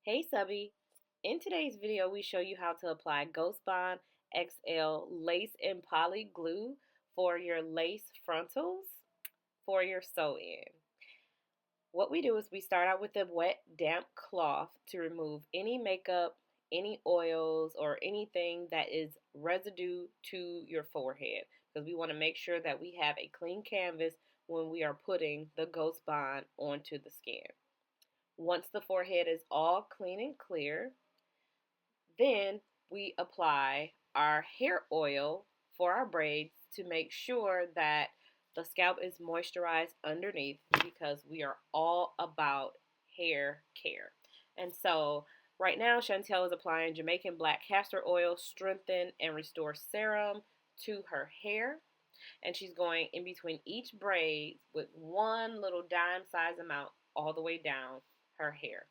Hey subby, in today's video we show you how to apply Ghost Bond XL lace and poly glue for your lace frontals for your sew-in. What we do is we start out with a wet damp cloth to remove any makeup, any oils, or anything that is residue to your forehead because we want to make sure that we have a clean canvas when we are putting the Ghost Bond onto the skin. Once the forehead is all clean and clear, then we apply our hair oil for our braids to make sure that the scalp is moisturized underneath because we are all about hair care. And so right now Chantel is applying Jamaican black castor oil, strengthen and restore serum to her hair. And she's going in between each braid with one little dime size amount all the way down her hair.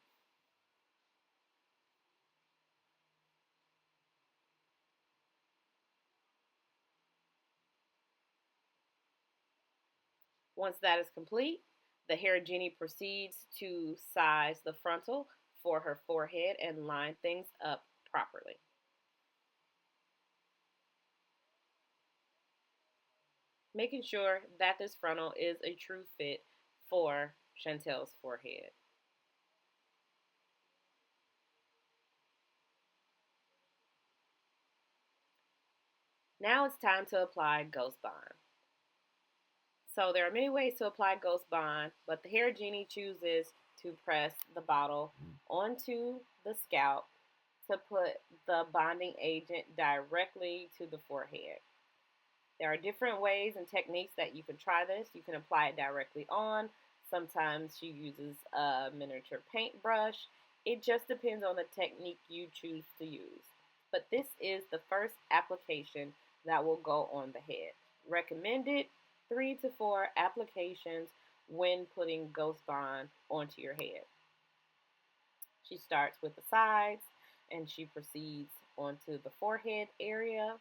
Once that is complete, the hair genie proceeds to size the frontal for her forehead and line things up properly. Making sure that this frontal is a true fit for Chantel's forehead. Now it's time to apply Ghost Bond. So there are many ways to apply Ghost Bond, but the hair genie chooses to press the bottle onto the scalp to put the bonding agent directly to the forehead. There are different ways and techniques that you can try this. You can apply it directly on. Sometimes she uses a miniature paintbrush. It just depends on the technique you choose to use. But this is the first application that will go on the head. Recommended 3 to 4 applications when putting Ghost Bond onto your head. She starts with the sides and she proceeds onto the forehead area,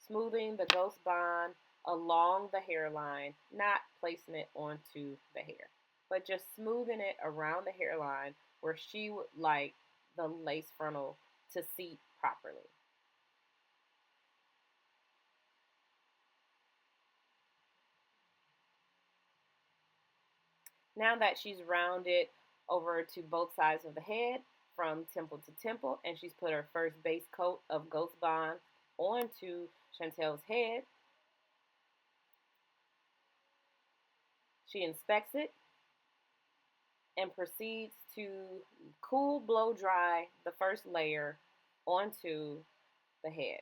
smoothing the Ghost Bond along the hairline, not placing it onto the hair, but just smoothing it around the hairline where she would like the lace frontal to seat properly. Now that she's rounded over to both sides of the head from temple to temple and she's put her first base coat of Ghost Bond onto Chantel's head, she inspects it and proceeds to cool blow dry the first layer onto the head.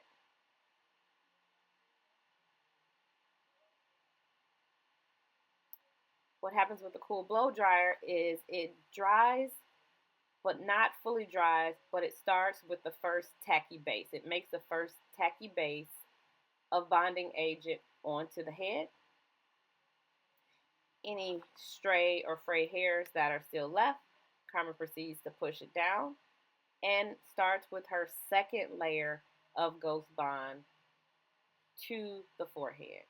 What happens with the cool blow dryer is it dries but not fully dries, but it starts with the first tacky base. It makes the first tacky base of bonding agent onto the head. Any stray or fray hairs that are still left, Carmen proceeds to push it down and starts with her second layer of Ghost Bond to the forehead.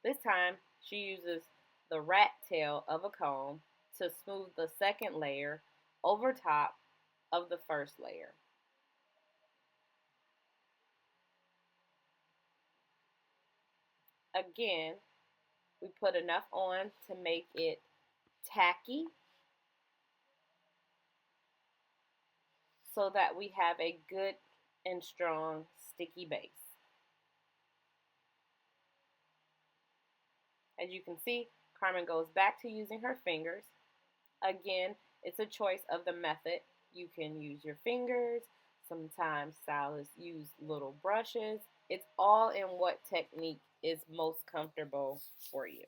This time, she uses the rat tail of a comb to smooth the second layer over top of the first layer. Again, we put enough on to make it tacky so that we have a good and strong sticky base. As you can see, Carmen goes back to using her fingers. Again, it's a choice of the method. You can use your fingers. Sometimes stylists use little brushes. It's all in what technique is most comfortable for you.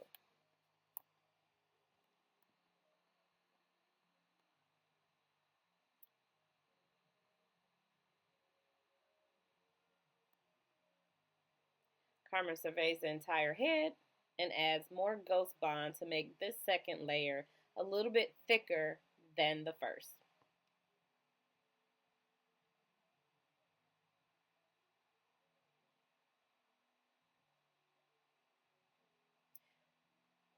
Carmen surveys the entire head and adds more Ghost Bond to make this second layer a little bit thicker than the first.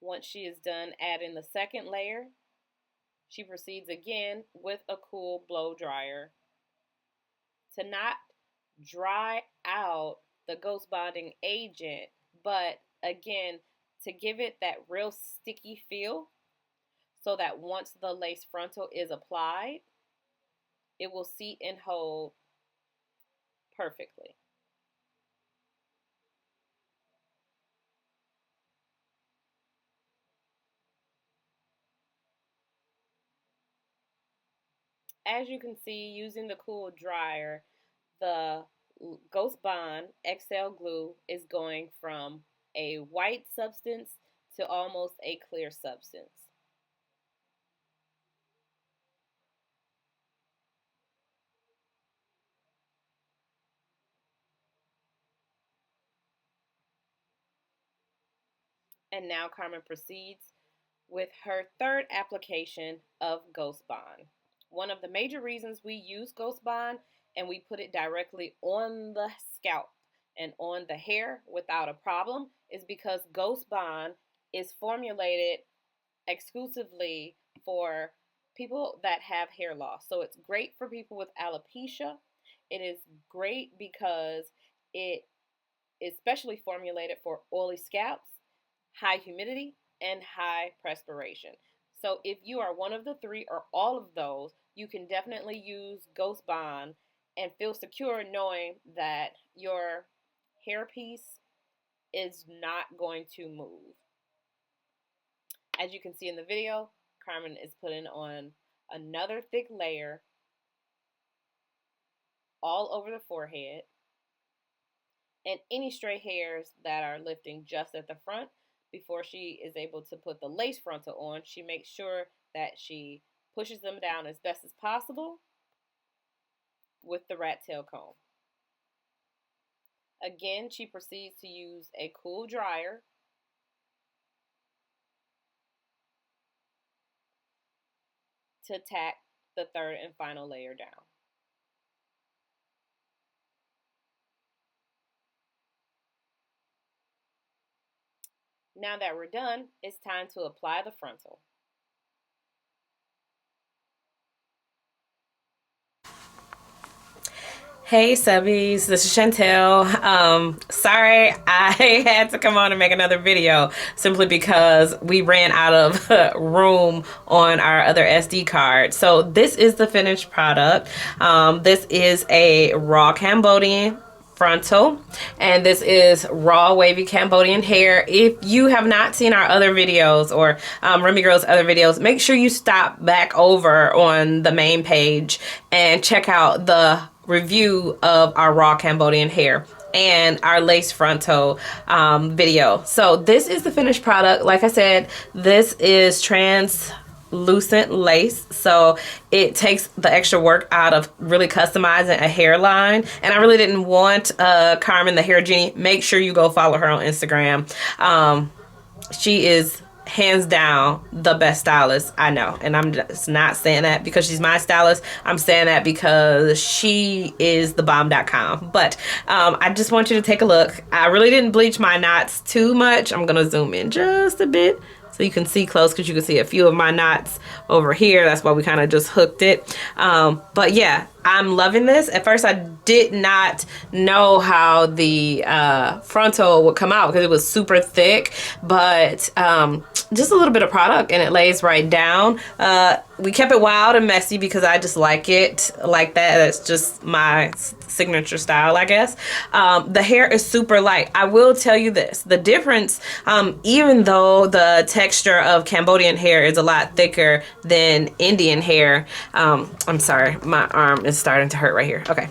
Once she is done adding the second layer, she proceeds again with a cool blow dryer to not dry out the ghost bonding agent, but again, to give it that real sticky feel so that once the lace frontal is applied, it will seat and hold perfectly. As you can see, using the cool dryer, the Ghost Bond XL glue is going from a white substance to almost a clear substance. And now Carmen proceeds with her third application of Ghost Bond. One of the major reasons we use Ghost Bond and we put it directly on the scalp and on the hair without a problem is because Ghost Bond is formulated exclusively for people that have hair loss. So it's great for people with alopecia. It is great because it is specially formulated for oily scalps, high humidity, and high perspiration. So if you are one of the three or all of those, you can definitely use Ghost Bond and feel secure knowing that your hairpiece is not going to move. As you can see in the video, Carmen is putting on another thick layer all over the forehead, and any stray hairs that are lifting just at the front. Before she is able to put the lace frontal on, she makes sure that she pushes them down as best as possible with the rat tail comb. Again, she proceeds to use a cool dryer to tack the third and final layer down. Now that we're done, it's time to apply the frontal. Hey subbies, this is Chantel. Sorry I had to come on and make another video simply because we ran out of room on our other SD card. So this is the finished product. This is a raw Cambodian frontal, and this is raw wavy Cambodian hair. If you have not seen our other videos or Remy Girls other videos, make sure you stop back over on the main page and check out the review of our raw Cambodian hair and our lace frontal video. So this is the finished product. Like I said, this is translucent lace, so it takes the extra work out of really customizing a hairline. And I really didn't want Carmen the Hair Genie. Make sure you go follow her on Instagram. She is hands down the best stylist I know, and I'm just not saying that because she's my stylist. I'm saying that because she is the bomb.com. But I just want you to take a look. I really didn't bleach my knots too much. I'm gonna zoom in just a bit so you can see close, because you can see a few of my knots over here. That's why we kind of just hooked it. But yeah, I'm loving this. At first I did not know how the frontal would come out because it was super thick, but just a little bit of product and it lays right down. We kept it wild and messy because I just like it like that. That's just my signature style, I guess. The hair is super light. I will tell you this, the difference, even though the texture of Cambodian hair is a lot thicker than Indian hair, I'm sorry, my arm is starting to hurt right here. Okay.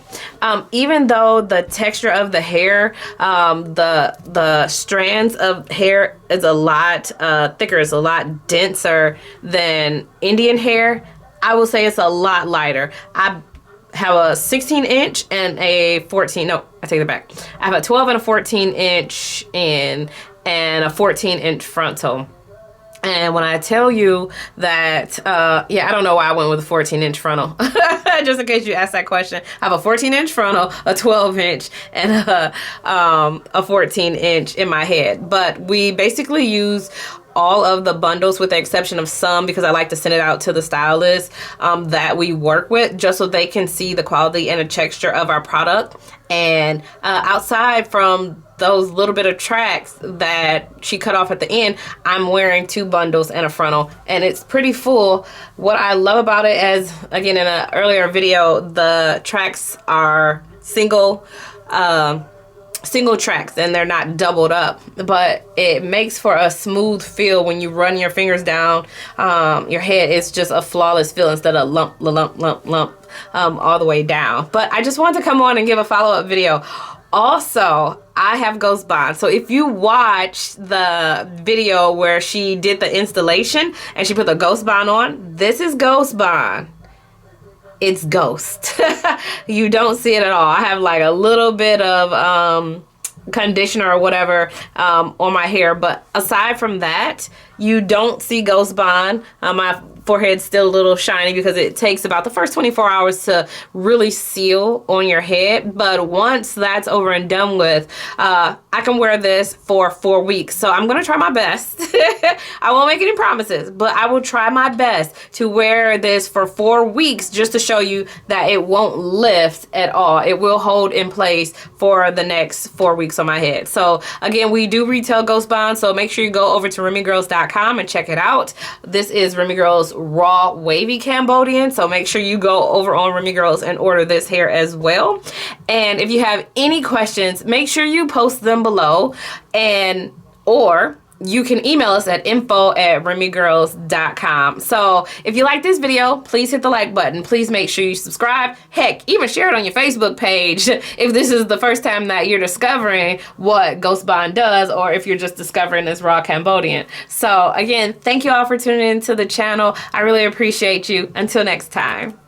Even though the texture of the hair, the strands of hair is a lot thicker, it's a lot denser than Indian hair, I will say it's a lot lighter. I have a 16 inch and a 14, no, I take it back. I have a 12 and a 14 inch in and a 14 inch frontal. And when I tell you that, yeah, I don't know why I went with a 14 inch frontal. Just in case you ask that question. I have a 14 inch frontal, a 12 inch, and a 14 inch in my head. But we basically use all of the bundles with the exception of some, because I like to send it out to the stylists that we work with, just so they can see the quality and the texture of our product. And outside from those little bit of tracks that she cut off at the end, I'm wearing 2 bundles and a frontal, and it's pretty full. What I love about it, as again in an earlier video, the tracks are single tracks and they're not doubled up, but it makes for a smooth feel when you run your fingers down your head. It's just a flawless feel instead of lump all the way down. But I just wanted to come on and give a follow-up video. Also, I have Ghost Bond. So if you watch the video where she did the installation and she put the Ghost Bond on, this is Ghost Bond. It's Ghost. You don't see it at all. I have like a little bit of conditioner or whatever on my hair, but aside from that, you don't see Ghost Bond. My forehead's still a little shiny because it takes about the first 24 hours to really seal on your head. But once that's over and done with, I can wear this for 4 weeks. So I'm gonna try my best. I won't make any promises, but I will try my best to wear this for 4 weeks just to show you that it won't lift at all. It will hold in place for the next 4 weeks on my head. So again, we do retail Ghost Bond, so make sure you go over to RemyGirls.com and check it out. This is Remy Girls Raw Wavy Cambodian, so make sure you go over on Remy Girls and order this hair as well. And if you have any questions, make sure you post them below, or you can email us at info@remygirls.com. So if you like this video, please hit the like button. Please make sure you subscribe. Heck, even share it on your Facebook page if this is the first time that you're discovering what Ghost Bond does, or if you're just discovering this raw Cambodian. So again, thank you all for tuning into the channel. I really appreciate you. Until next time.